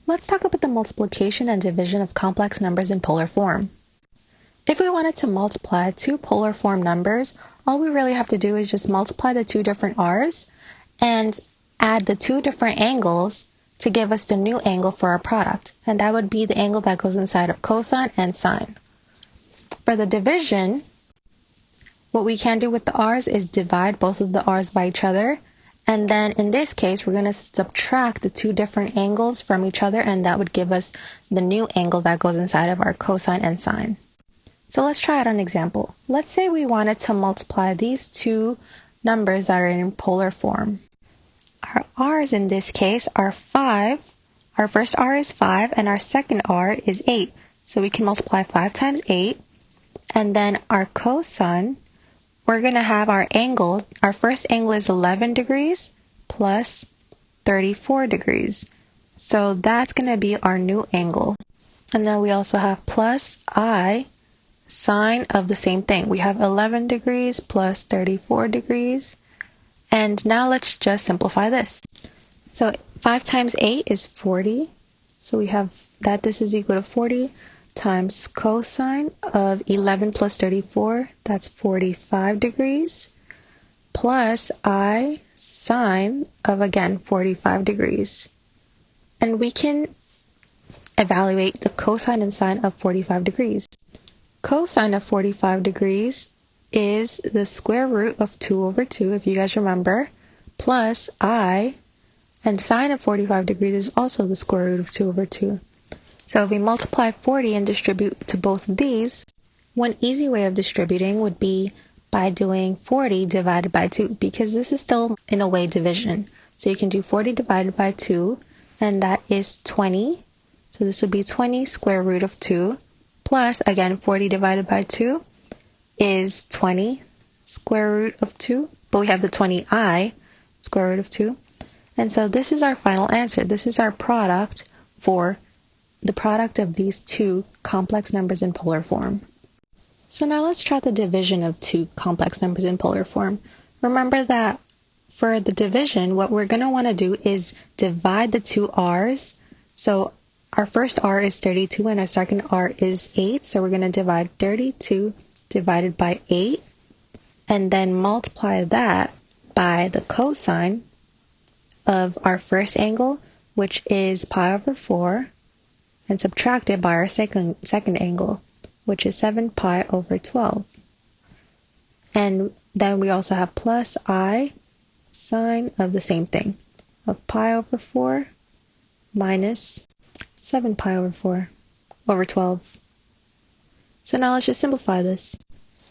Let's talk about the multiplication and division of complex numbers in polar form. If we wanted to multiply two polar form numbers, all we really have to do is just multiply the two different r's and add the two different angles to give us the new angle for our product. And that would be the angle that goes inside of cosine and sine. For the division, what we can do with the r's is divide both of the r's by each other. And then in this case, we're going to subtract the two different angles from each other, and that would give us the new angle that goes inside of our cosine and sine. So let's try out an example. Let's say we wanted to multiply these two numbers that are in polar form. Our r's in this case are 5. Our first r is 5, and our second r is 8. So we can multiply 5 times 8. And then our cosine, we're going to have our angle. Our first angle is 11 degrees plus 34 degrees. So that's going to be our new angle. And then we also have plus I, sine of the same thing. We have 11 degrees plus 34 degrees. And now let's just simplify this. So 5 times 8 is 40. So we have that this is equal to 40 times cosine of 11 plus 34, that's 45 degrees, plus I sine of, again, 45 degrees. And we can evaluate the cosine and sine of 45 degrees. Cosine of 45 degrees is the square root of 2 over 2, if you guys remember, plus I, and sine of 45 degrees is also the square root of 2 over 2. So if we multiply 40 and distribute to both of these, one easy way of distributing would be by doing 40 divided by 2, because this is still, in a way, division. So you can do 40 divided by 2, and that is 20. So this would be 20 square root of 2, plus, again, 40 divided by 2 is 20 square root of 2, but we have the 20i square root of 2. And so this is our final answer. This is our product for the product of these two complex numbers in polar form. So now let's try the division of two complex numbers in polar form. Remember that for the division, what we're going to want to do is divide the two r's. So our first r is 32 and our second r is 8. So we're going to divide 32 divided by 8 and then multiply that by the cosine of our first angle, which is pi over 4, and subtract it by our second angle, which is 7 pi over 12. And then we also have plus I sine of the same thing, of pi over 4 minus 7 pi over 4 over 12. So now let's just simplify this.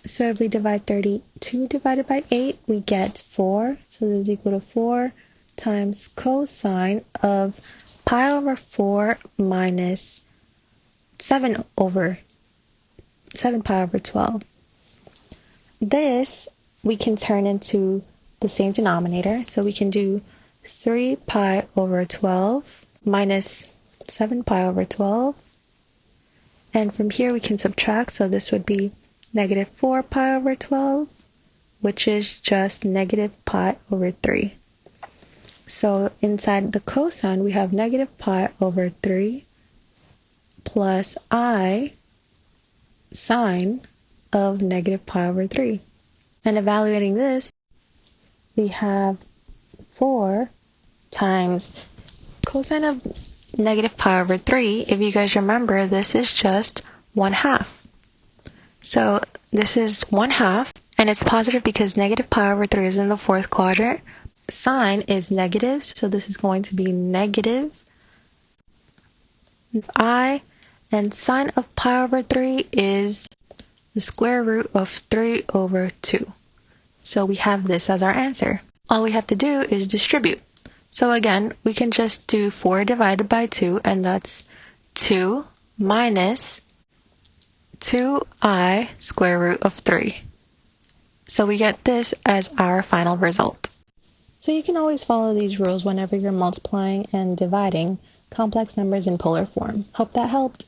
So if we divide 32 divided by 8, we get 4. So this is equal to 4 times cosine of pi over 4 minus 7 pi over 12. This we can turn into the same denominator. So we can do 3 pi over 12 minus 7 pi over 12. And from here we can subtract. So this would be negative 4 pi over 12, which is just negative pi over 3. So inside the cosine, we have negative pi over 3 plus I sine of negative pi over 3. And evaluating this, we have 4 times cosine of negative pi over 3. If you guys remember, this is just 1/2. So this is 1/2, and it's positive because negative pi over 3 is in the fourth quadrant. Sine is negative, so this is going to be negative I, and sine of pi over 3 is the square root of 3 over 2. So we have this as our answer. All we have to do is distribute. So again, we can just do 4 divided by 2, and that's 2 minus 2i square root of 3. So we get this as our final result. So you can always follow these rules whenever you're multiplying and dividing complex numbers in polar form. Hope that helped.